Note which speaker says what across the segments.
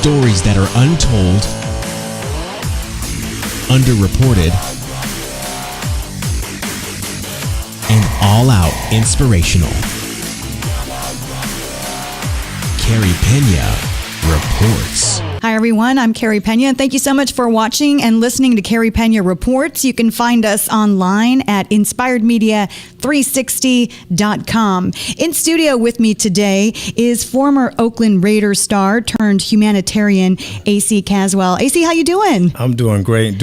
Speaker 1: Stories that are untold, underreported, and all-out inspirational. Carey Pena Reports.
Speaker 2: Hi, everyone. I'm Carey Pena. Thank you so much for watching and listening to Carey Pena Reports. You can find us online at inspiredmedia360.com. In studio with me today is former Oakland Raiders star turned humanitarian AC Caswell. AC, how you doing?
Speaker 3: I'm doing great.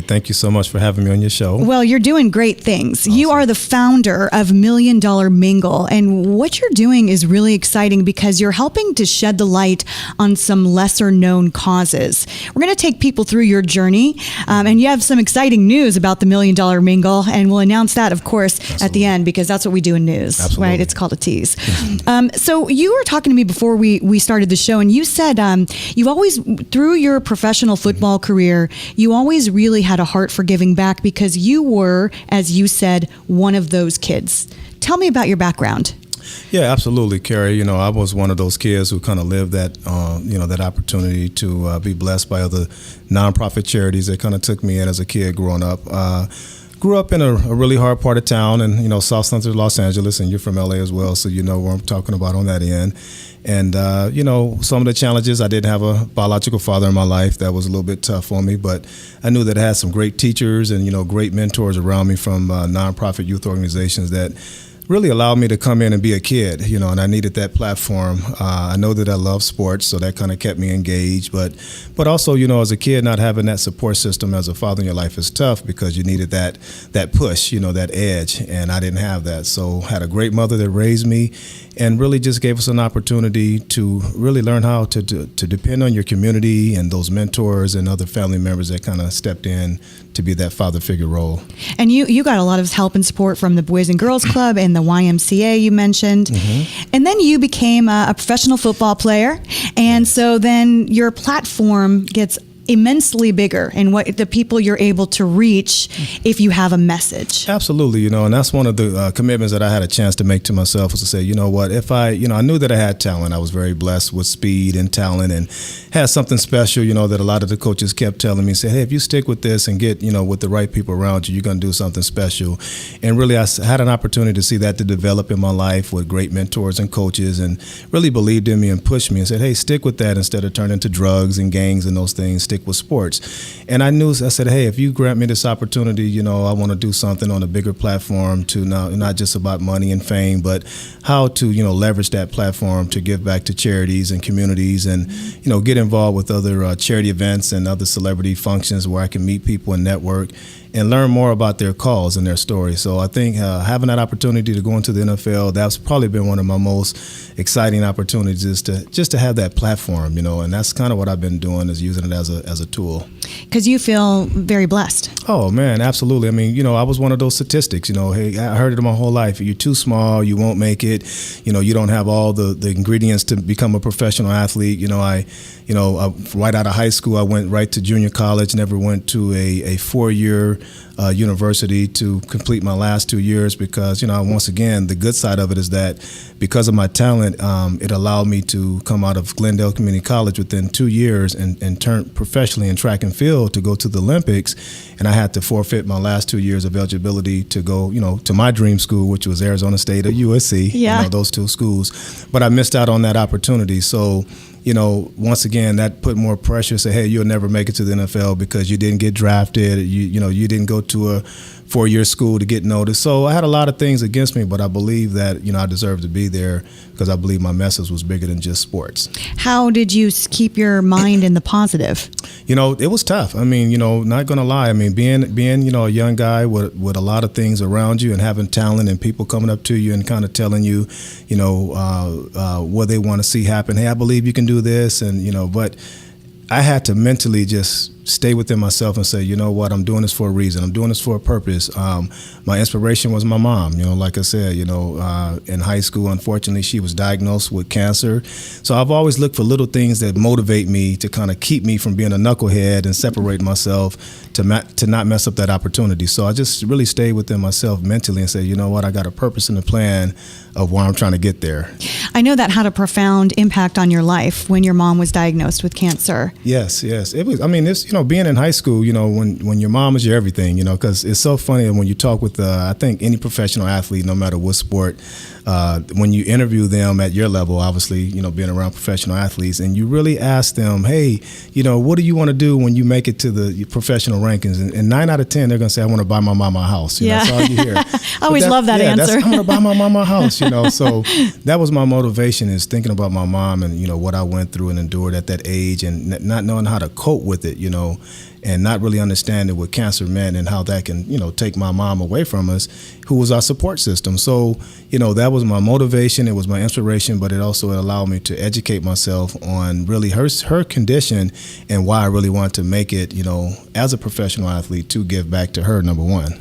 Speaker 3: Thank you so much for having me on your show.
Speaker 2: Well, you're doing great things.
Speaker 3: Awesome.
Speaker 2: You are the founder of Million Dollar Mingle, and what you're doing is really exciting because you're helping to shed the light on some lesser known causes. We're going to take people through your journey, and you have some exciting news about the Million Dollar Mingle, and we'll announce that, of course, at the end, because that's what we do in news.
Speaker 3: Absolutely.
Speaker 2: Right? It's called a tease. So you were talking to me before we started the show, and you said you've always, through your professional football career, you always really had a heart for giving back because you were, as you said, one of those kids. Tell me about your background.
Speaker 3: Yeah, absolutely, Carey. I was one of those kids who kind of lived that, that opportunity to be blessed by other nonprofit charities that kind of took me in as a kid growing up. Grew up in a really hard part of town, and South Central Los Angeles, and you're from LA as well, so you know where I'm talking about on that end. And some of the challenges, I didn't have a biological father in my life. That was a little bit tough on me, but I knew that I had some great teachers and great mentors around me from nonprofit youth organizations that really allowed me to come in and be a kid, and I needed that platform. I know that I love sports, so that kind of kept me engaged. But also, as a kid, not having that support system as a father in your life is tough because you needed that push, that edge, and I didn't have that. So had a great mother that raised me and really just gave us an opportunity to really learn how to depend on your community and those mentors and other family members that kind of stepped in to be that father figure role. And
Speaker 2: you got a lot of help and support from the Boys and Girls Club and the YMCA you mentioned. Mm-hmm. And then you became a professional football player. And so then your platform gets immensely bigger in what the people you're able to reach if you have a message.
Speaker 3: Absolutely, and that's one of the commitments that I had a chance to make to myself was to say, if I knew that I had talent. I was very blessed with speed and talent and had something special, that a lot of the coaches kept telling me, say, hey, if you stick with this and get, with the right people around you, you're going to do something special. And really, I had an opportunity to see that to develop in my life with great mentors and coaches and really believed in me and pushed me and said, hey, stick with that instead of turning to drugs and gangs and those things. Stick with sports. And I said, hey, if you grant me this opportunity, I want to do something on a bigger platform to not just about money and fame, but how to, leverage that platform to give back to charities and communities and, get involved with other charity events and other celebrity functions where I can meet people and network and learn more about their cause and their story. So I think having that opportunity to go into the NFL, that's probably been one of my most exciting opportunities is to have that platform, and that's kind of what I've been doing is using it as a tool.
Speaker 2: Because you feel very blessed.
Speaker 3: Oh, man, absolutely. I mean, I was one of those statistics, hey, I heard it my whole life. You're too small, you won't make it, you don't have all the ingredients to become a professional athlete. Right out of high school, I went right to junior college, never went to a 4-year university to complete my last 2 years because, once again, the good side of it is that because of my talent, it allowed me to come out of Glendale Community College within 2 years and turn professionally in track and field to go to the Olympics. And I had to forfeit my last 2 years of eligibility to go, to my dream school, which was Arizona State or USC, those two schools. But I missed out on that opportunity. So, once again, that put more pressure. Say, hey, you'll never make it to the NFL because you didn't get drafted. You didn't go to a 4-year school to get noticed. So I had a lot of things against me, but I believe that, I deserved to be there because I believe my message was bigger than just sports.
Speaker 2: How did you keep your mind in the positive?
Speaker 3: It was tough. I mean, not going to lie. I mean, being a young guy with a lot of things around you and having talent and people coming up to you and kind of telling you, what they want to see happen. Hey, I believe you can do this. And, but I had to mentally just stay within myself and say, you know what, I'm doing this for a reason. I'm doing this for a purpose. My inspiration was my mom. Like I said, in high school, unfortunately, she was diagnosed with cancer. So I've always looked for little things that motivate me to kind of keep me from being a knucklehead and separate myself to not mess up that opportunity. So I just really stayed within myself mentally and said, you know what, I got a purpose and a plan of where I'm trying to get there.
Speaker 2: I know that had a profound impact on your life when your mom was diagnosed with cancer.
Speaker 3: Yes. It was. I mean, it's being in high school. When your mom is your everything. Because it's so funny when you talk with I think any professional athlete, no matter what sport, when you interview them at your level, obviously, being around professional athletes, and you really ask them, hey, what do you want to do when you make it to the professional rankings? And 9 out of 10, they're going to say, I want to buy my mama a house. That's all you hear.
Speaker 2: I always love that answer.
Speaker 3: I'm going to buy my mama a house. So that was my motivation, is thinking about my mom and, what I went through and endured at that age, and not knowing how to cope with it, and not really understanding what cancer meant and how that can, take my mom away from us, who was our support system. So, that was my motivation. It was my inspiration, but it also allowed me to educate myself on really her condition and why I really wanted to make it, as a professional athlete, to give back to her, number one.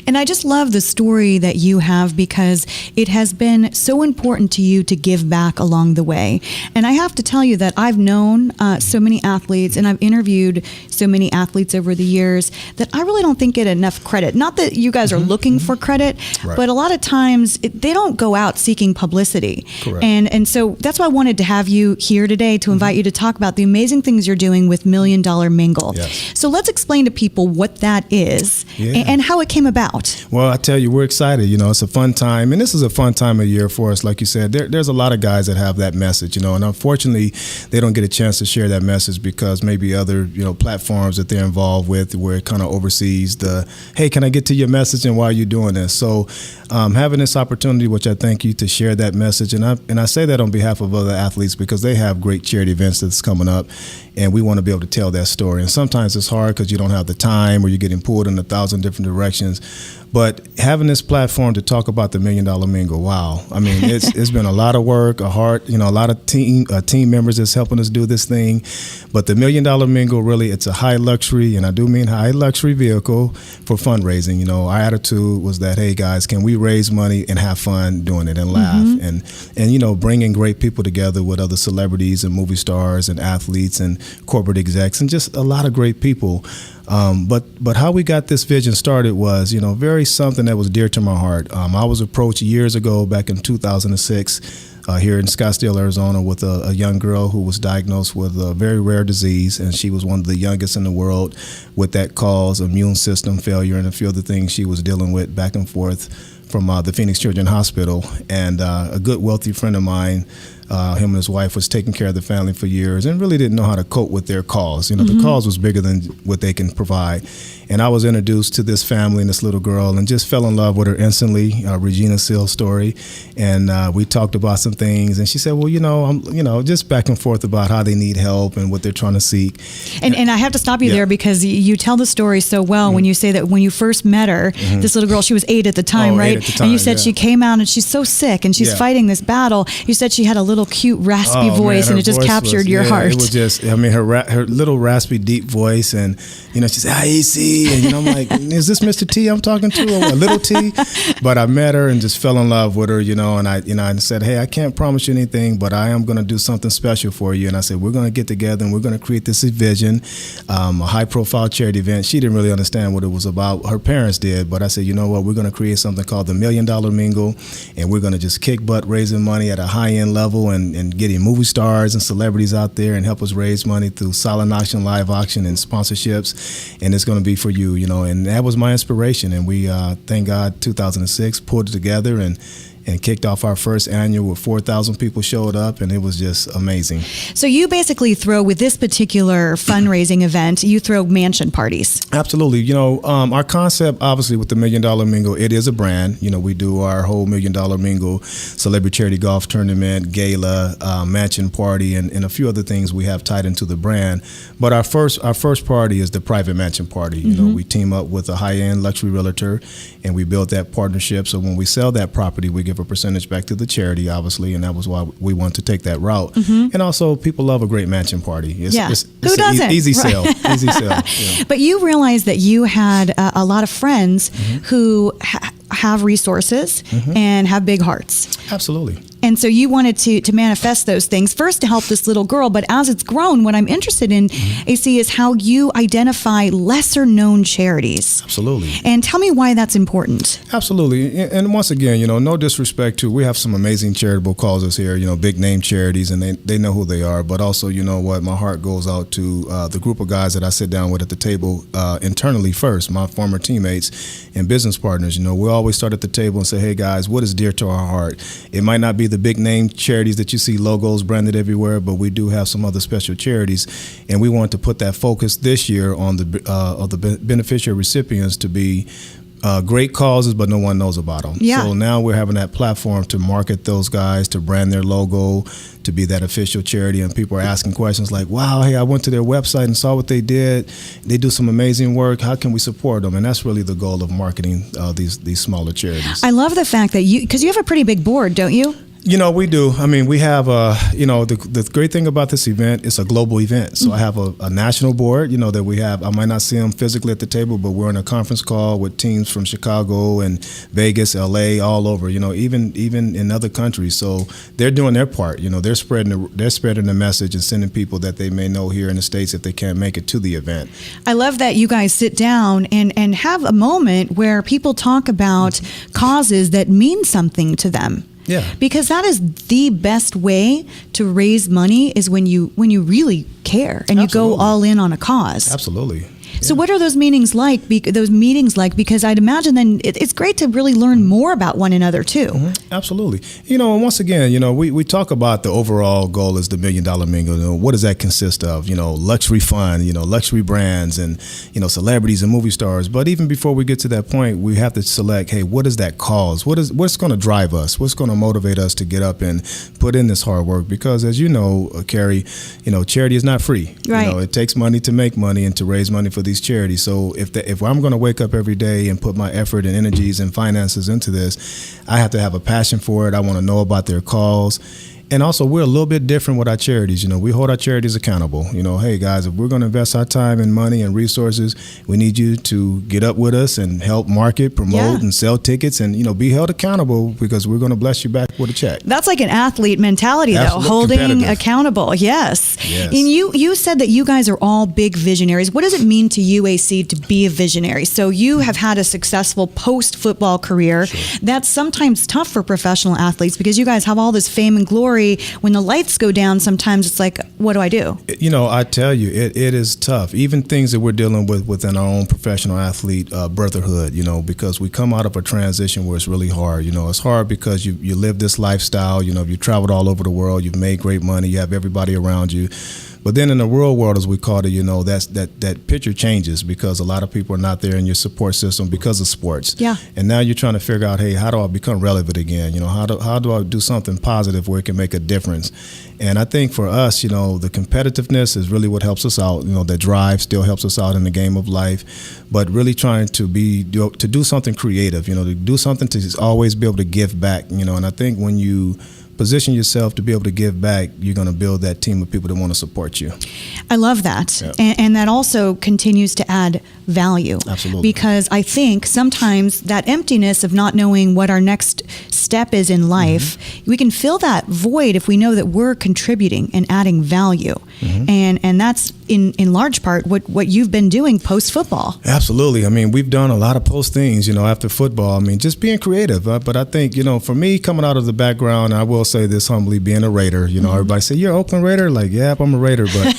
Speaker 2: And I just love the story that you have, because it has been so important to you to give back along the way. And I have to tell you that I've known so many athletes, and I've interviewed so many athletes over the years, that I really don't think get enough credit. Not that you guys are looking for credit,
Speaker 3: right,
Speaker 2: but a lot of times they don't go out seeking publicity.
Speaker 3: Correct.
Speaker 2: And so that's why I wanted to have you here today, to invite you to talk about the amazing things you're doing with Million Dollar Mingle.
Speaker 3: Yes.
Speaker 2: So let's explain to people what that is and how it came about.
Speaker 3: Well, I tell you, we're excited. It's a fun time, and this is a fun time of year for us. Like you said, there's a lot of guys that have that message, and unfortunately, they don't get a chance to share that message because maybe other, platforms that they're involved with, where it kind of oversees the, hey, can I get to your message and why are you doing this? So having this opportunity, which I thank you, to share that message, and I say that on behalf of other athletes, because they have great charity events that's coming up, and we want to be able to tell that story. And sometimes it's hard because you don't have the time, or you're getting pulled in 1,000 different directions. But having this platform to talk about the Million Dollar Mingle, wow! I mean, it's been a lot of work, a lot of team members that's helping us do this thing. But the Million Dollar Mingle, really, it's a high luxury, and I do mean high luxury vehicle for fundraising. Our attitude was that, hey guys, can we raise money and have fun doing it and laugh, and bringing great people together with other celebrities and movie stars and athletes and corporate execs and just a lot of great people. But how we got this vision started was, very something that was dear to my heart. I was approached years ago, back in 2006, here in Scottsdale, Arizona, with a young girl who was diagnosed with a very rare disease, and she was one of the youngest in the world with that cause, immune system failure, and a few other things she was dealing with back and forth from the Phoenix Children's Hospital. And a good, wealthy friend of mine, him and his wife, was taking care of the family for years and really didn't know how to cope with their cause. The cause was bigger than what they can provide. And I was introduced to this family and this little girl and just fell in love with her instantly, Regina Seal's story. And we talked about some things, and she said, well, I'm, just back and forth about how they need help and what they're trying to seek.
Speaker 2: And I have to stop you there, because you tell the story so well when you say that when you first met her, this little girl, she was 8 at the time, right?
Speaker 3: 8 at the time,
Speaker 2: and you said she came out and she's so sick and she's fighting this battle. You said she had a little cute raspy voice, and it just captured your heart.
Speaker 3: It was just, her little raspy deep voice, and she said, "Hi, AC," and I'm like, "Is this Mr. T I'm talking to, or Little T?" But I met her and just fell in love with her, and I said, "Hey, I can't promise you anything, but I am going to do something special for you." And I said, "We're going to get together and we're going to create this vision, a high-profile charity event." She didn't really understand what it was about. Her parents did, but I said, "You know what? We're going to create something called the Million Dollar Mingle, and we're going to just kick butt raising money at a high-end level and getting movie stars and celebrities out there and help us raise money through silent auction, live auction, and sponsorships. And it's going to be for you, And that was my inspiration. And we, thank God, 2006 pulled it together and kicked off our first annual where 4,000 people showed up, and it was just amazing.
Speaker 2: So you basically throw, with this particular fundraising event, you throw mansion parties.
Speaker 3: Absolutely. Our concept, obviously, with the Million Dollar Mingle, it is a brand. We do our whole Million Dollar Mingle, celebrity charity golf tournament, gala, mansion party, and a few other things we have tied into the brand. But our first party is the private mansion party. We team up with a high-end luxury realtor, and we build that partnership. So when we sell that property, we give give a percentage back to the charity, obviously, and that was why we wanted to take that route. And also, people love a great mansion party. It's
Speaker 2: Who doesn't?
Speaker 3: Easy sell. Easy sell. Yeah.
Speaker 2: But you realized that you had a lot of friends who have resources and have big hearts.
Speaker 3: Absolutely.
Speaker 2: And so you wanted to manifest those things first to help this little girl. But as it's grown, what I'm interested in, AC, is how you identify lesser known charities.
Speaker 3: Absolutely.
Speaker 2: And tell me why that's important.
Speaker 3: Absolutely. And once again, no disrespect to, we have some amazing charitable causes here, big name charities, and they know who they are. But also, my heart goes out to the group of guys that I sit down with at the table internally first, my former teammates and business partners. We always start at the table and say, hey guys, what is dear to our heart? It might not be the big name charities that you see logos branded everywhere, but we do have some other special charities, and we want to put that focus this year on the beneficiary recipients to be great causes, but no one knows about them.
Speaker 2: Yeah.
Speaker 3: So now we're having that platform to market those guys, to brand their logo, to be that official charity, and people are asking questions like, wow, hey, I went to their website and saw what they did. They do some amazing work. How can we support them? And that's really the goal of marketing these smaller charities.
Speaker 2: I love the fact that because you have a pretty big board, don't you?
Speaker 3: We do. I mean, we have, the great thing about this event, it's a global event. So I have a national board, that we have. I might not see them physically at the table, but we're in a conference call with teams from Chicago and Vegas, LA, all over, even in other countries. So they're doing their part. They're spreading the message and sending people that they may know here in the States if they can't make it to the event.
Speaker 2: I love that you guys sit down and have a moment where people talk about causes that mean something to them.
Speaker 3: Yeah.
Speaker 2: Because that is the best way to raise money, is when you really care and you go all in on a cause.
Speaker 3: Absolutely.
Speaker 2: So what are those meetings like? Because I'd imagine then it's great to really learn more about one another too.
Speaker 3: Absolutely. And once again, we talk about the overall goal is the $1 Million Mingle. What does that consist of? Luxury fun, luxury brands, and celebrities and movie stars. But even before we get to that point, we have to select, hey, what is that cause? What's going to drive us? What's going to motivate us to get up and put in this hard work? Because as you know, Carey, charity is not free.
Speaker 2: Right.
Speaker 3: It takes money to make money and to raise money for these charities. So if I'm going to wake up every day and put my effort and energies and finances into this, I have to have a passion for it. I want to know about their cause. And also, we're a little bit different with our charities. We hold our charities accountable. Hey, guys, if we're going to invest our time and money and resources, we need you to get up with us and help market, promote, and sell tickets, and, be held accountable, because we're going to bless you back with a check.
Speaker 2: That's like an athlete mentality, though, holding accountable. Yes. And you said that you guys are all big visionaries. What does it mean to you, AC, to be a visionary? So you have had a successful post-football career. Sure. That's sometimes tough for professional athletes, because you guys have all this fame and glory. When the lights go down, sometimes it's like, what do I do?
Speaker 3: I tell you, it is tough. Even things that we're dealing with within our own professional athlete brotherhood, because we come out of a transition where it's really hard. It's hard because you live this lifestyle. You traveled all over the world. You've made great money. You have everybody around you. But then in the real world, as we call it, that picture changes, because a lot of people are not there in your support system because of sports.
Speaker 2: Yeah.
Speaker 3: And now you're trying to figure out, hey, how do I become relevant again? How do I do something positive where it can make a difference? And I think for us, the competitiveness is really what helps us out. The drive still helps us out in the game of life, but really trying to do something creative. To do something to always be able to give back. And I think when you position yourself to be able to give back, you're going to build that team of people that want to support you.
Speaker 2: I love that.
Speaker 3: Yep.
Speaker 2: And that also continues to add value.
Speaker 3: Absolutely.
Speaker 2: Because I think sometimes that emptiness of not knowing what our next step is in life, we can fill that void if we know that we're contributing and adding value. And that's in large part what you've been doing post-football.
Speaker 3: Absolutely. I mean, we've done a lot of post things, after football. I mean, just being creative. But I think, for me, coming out of the background, I will say this humbly, being a Raider, everybody say, you're an Oakland Raider? Like, yeah, I'm a Raider. But,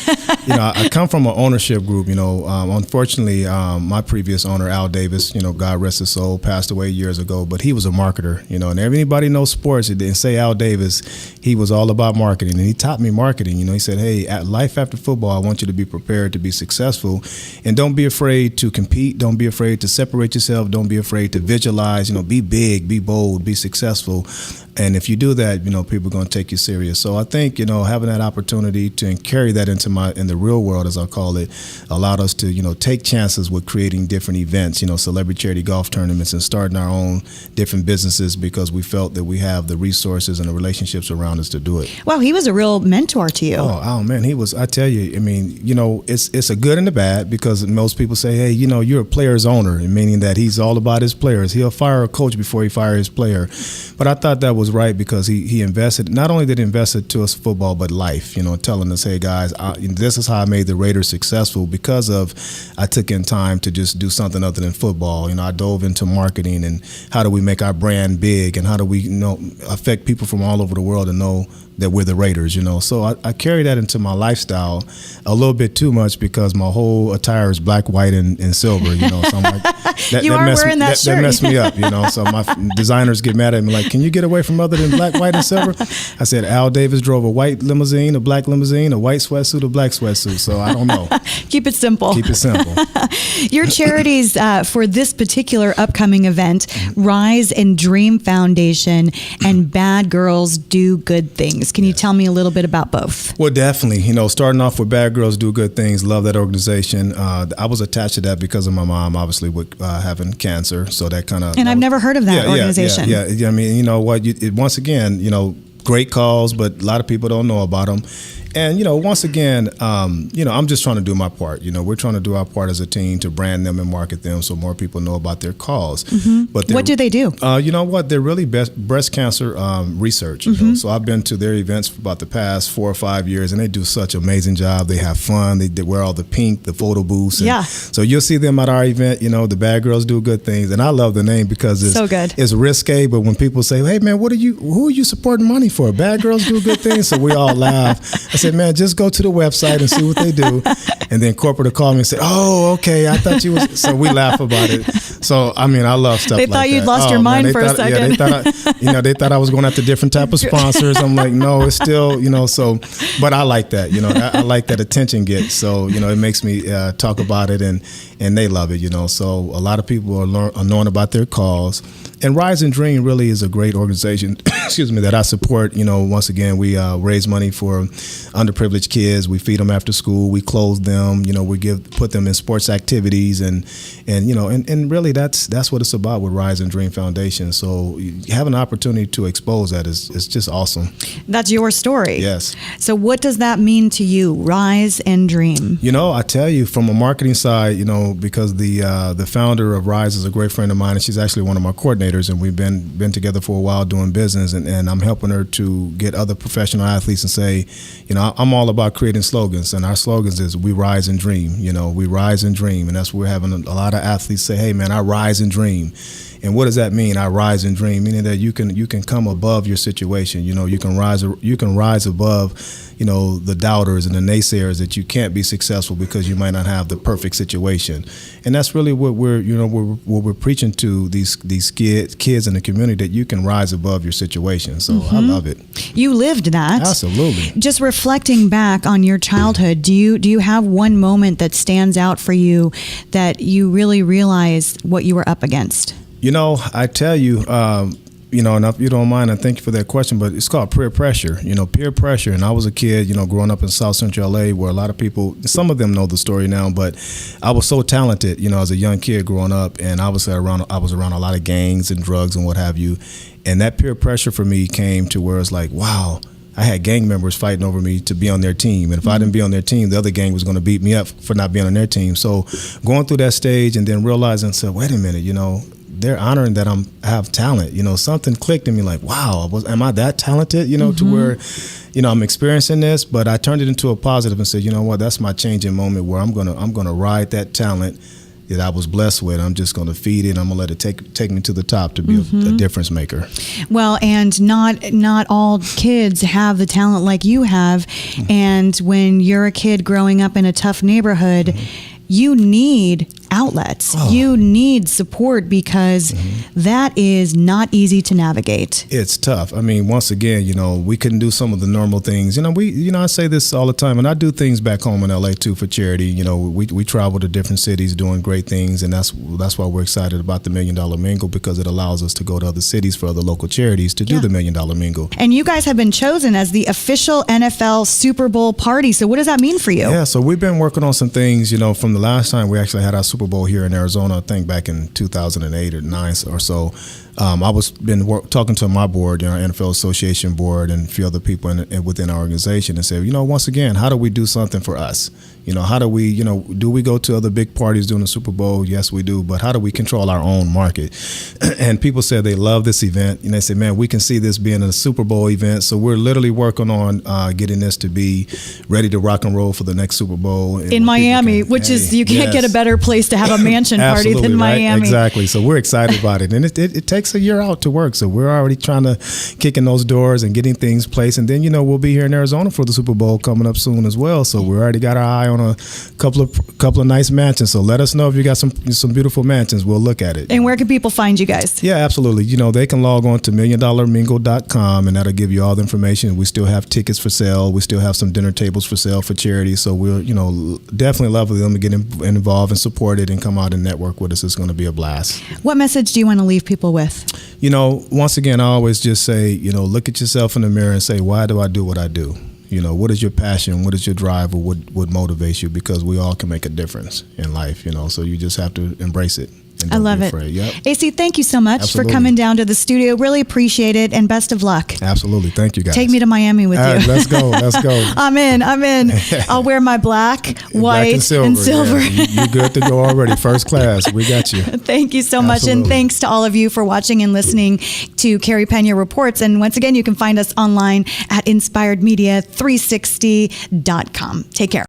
Speaker 3: I come from an ownership group, unfortunately, my previous owner, Al Davis, God rest his soul, passed away years ago, but he was a marketer, and everybody knows sports and say Al Davis, he was all about marketing, and he taught me marketing. He said, hey, at life after football, I want you to be prepared to be successful, and don't be afraid to compete. Don't be afraid to separate yourself. Don't be afraid to visualize, be big, be bold, be successful. And if you do that, people are going to take you serious. So I think, having that opportunity to carry that in the real world, as I call it, allowed us to, take chances with creating different events, celebrity charity golf tournaments, and starting our own different businesses because we felt that we have the resources and the relationships around us to do it.
Speaker 2: Well, he was a real mentor to you.
Speaker 3: Oh man, he was. I tell you, it's a good and a bad because most people say, hey, you're a player's owner, meaning that he's all about his players. He'll fire a coach before he fires his player. But I thought that was right because he invested, not only did he invest to us football, but life, telling us, hey guys, this is how I made the Raiders successful because of I took in time to just do something other than football. I dove into marketing and how do we make our brand big and how do we, affect people from all over the world to know that we're the Raiders, So I carry that into my lifestyle a little bit too much because my whole attire is black, white, and silver, So I'm like, that messed me up, So my designers get mad at me like, can you get away from other than black, white, and silver? I said, Al Davis drove a white limousine, a black limousine, a white sweatsuit, a black sweatsuit. So I don't know.
Speaker 2: Keep it simple.
Speaker 3: Keep it simple.
Speaker 2: Your charities for this particular upcoming event, Rise and Dream Foundation and Bad Girls Do Good Things. Can you tell me a little bit about both?
Speaker 3: Well, definitely. Starting off with Bad Girls Do Good Things, love that organization. I was attached to that because of my mom, obviously, with having cancer. So that kind of...
Speaker 2: And I've never heard of that organization.
Speaker 3: Yeah. I mean, you know what? Once again, great calls, but a lot of people don't know about them. And, once again, I'm just trying to do my part. We're trying to do our part as a team to brand them and market them so more people know about their cause.
Speaker 2: Mm-hmm. But what do they do?
Speaker 3: You know what? They're really breast cancer research.
Speaker 2: Mm-hmm.
Speaker 3: So I've been to their events for about the past 4 or 5 years, and they do such an amazing job. They have fun. They wear all the pink, the photo booths.
Speaker 2: Yeah.
Speaker 3: So you'll see them at our event. The Bad Girls Do Good Things. And I love the name because it's
Speaker 2: so good.
Speaker 3: It's risque, but when people say, hey, man, who are you supporting money for? Bad Girls Do Good Things? So we all laugh. I said, man, just go to the website and see what they do. And then corporate will call me and say, oh, okay, I thought you was. So we laugh about it. So, I love stuff like that.
Speaker 2: They thought you'd lost your mind for a second.
Speaker 3: Yeah, they thought I was going after different type of sponsors. I'm like, no, it's still, so, but I like that, I like that attention get. So, it makes me talk about it and they love it, So a lot of people are knowing about their cause. And Rise and Dream really is a great organization, that I support. Once again, we raise money for underprivileged kids. We feed them after school. We clothe them. We put them in sports activities, and really that's what it's about with Rise and Dream Foundation. So you have an opportunity to expose that is just awesome.
Speaker 2: That's your story.
Speaker 3: Yes.
Speaker 2: So what does that mean to you, Rise and Dream?
Speaker 3: I tell you, from a marketing side, because the founder of Rise is a great friend of mine, and she's actually one of my coordinators. And we've been together for a while doing business, and I'm helping her to get other professional athletes and say, I'm all about creating slogans, and our slogans is we rise and dream. We rise and dream, and that's where we're having a lot of athletes say, hey man, I rise and dream. And what does that mean? I rise and dream, meaning that you can come above your situation. You can rise above, the doubters and the naysayers that you can't be successful because you might not have the perfect situation. And that's really what we're preaching to these kids in the community, that you can rise above your situation. So I love it.
Speaker 2: You lived that.
Speaker 3: Absolutely.
Speaker 2: Just reflecting back on your childhood, do you have one moment that stands out for you that you really realize what you were up against?
Speaker 3: I tell you, and if you don't mind, I thank you for that question, but it's called peer pressure, peer pressure. And I was a kid, growing up in South Central LA, where a lot of people, some of them know the story now, but I was so talented, as a young kid growing up, and I was around a lot of gangs and drugs and what have you. And that peer pressure for me came to where it's like, wow, I had gang members fighting over me to be on their team. And if I didn't be on their team, the other gang was going to beat me up for not being on their team. So going through that stage and then realizing, wait a minute, they're honoring that I have talent. Something clicked in me like, wow, am I that talented, to where, I'm experiencing this, but I turned it into a positive and said, you know what, that's my changing moment where I'm gonna ride that talent that I was blessed with. I'm just going to feed it. I'm going to let it take me to the top to be a difference maker.
Speaker 2: Well, and not all kids have the talent like you have. And when you're a kid growing up in a tough neighborhood, you need outlets. You need support because that is not easy to navigate.
Speaker 3: It's tough. I mean, once again, we couldn't do some of the normal things. I say this all the time, and I do things back home in LA too for charity. We travel to different cities doing great things, and that's why we're excited about the Million Dollar Mingle, because it allows us to go to other cities for other local charities to do the Million Dollar Mingle.
Speaker 2: And you guys have been chosen as the official NFL Super Bowl party. So what does that mean for you?
Speaker 3: Yeah, so we've been working on some things, from the last time we actually had our Super Bowl here in Arizona, I think back in 2008 or 9 or so. I was talking to my board, our NFL Association board, and a few other people within our organization, and said, once again, how do we do something for us? How do we, do we go to other big parties during the Super Bowl? Yes, we do. But how do we control our own market? And people said they love this event. And they said, man, we can see this being a Super Bowl event. So we're literally working on getting this to be ready to rock and roll for the next Super Bowl.
Speaker 2: In Miami, which is, you can't get a better place to have a mansion party than Miami.
Speaker 3: Right? Exactly. So we're excited about it. And it takes a year out to work. So we're already trying to kick in those doors and getting things placed. And then, we'll be here in Arizona for the Super Bowl coming up soon as well. So we already got our eye on a couple of nice mansions. So let us know if you got some beautiful mansions. We'll look at it.
Speaker 2: And where can people find you guys?
Speaker 3: Yeah, absolutely. They can log on to milliondollarmingle.com, and that'll give you all the information. We still have tickets for sale. We still have some dinner tables for sale for charity. So we'll, definitely love for them to get involved and support it and come out and network with us. It's going to be a blast.
Speaker 2: What message do you want to leave people with?
Speaker 3: Once again, I always just say, look at yourself in the mirror and say, why do I do what I do? What is your passion? What is your drive? Or what motivates you? Because we all can make a difference in life, so you just have to embrace it. And
Speaker 2: I love it.
Speaker 3: Yep.
Speaker 2: AC, thank you so much
Speaker 3: Absolutely.
Speaker 2: for coming down to the studio. Really appreciate it, and best of luck.
Speaker 3: Absolutely. Thank you, guys.
Speaker 2: Take me to Miami with you.
Speaker 3: Let's go. Let's go.
Speaker 2: I'm in. I'll wear my black, white, and silver.
Speaker 3: Yeah. You're good to go already. First class. We got you.
Speaker 2: Thank you so much.
Speaker 3: Absolutely.
Speaker 2: And thanks to all of you for watching and listening to Carey Pena Reports. And once again, you can find us online at inspiredmedia360.com. Take care.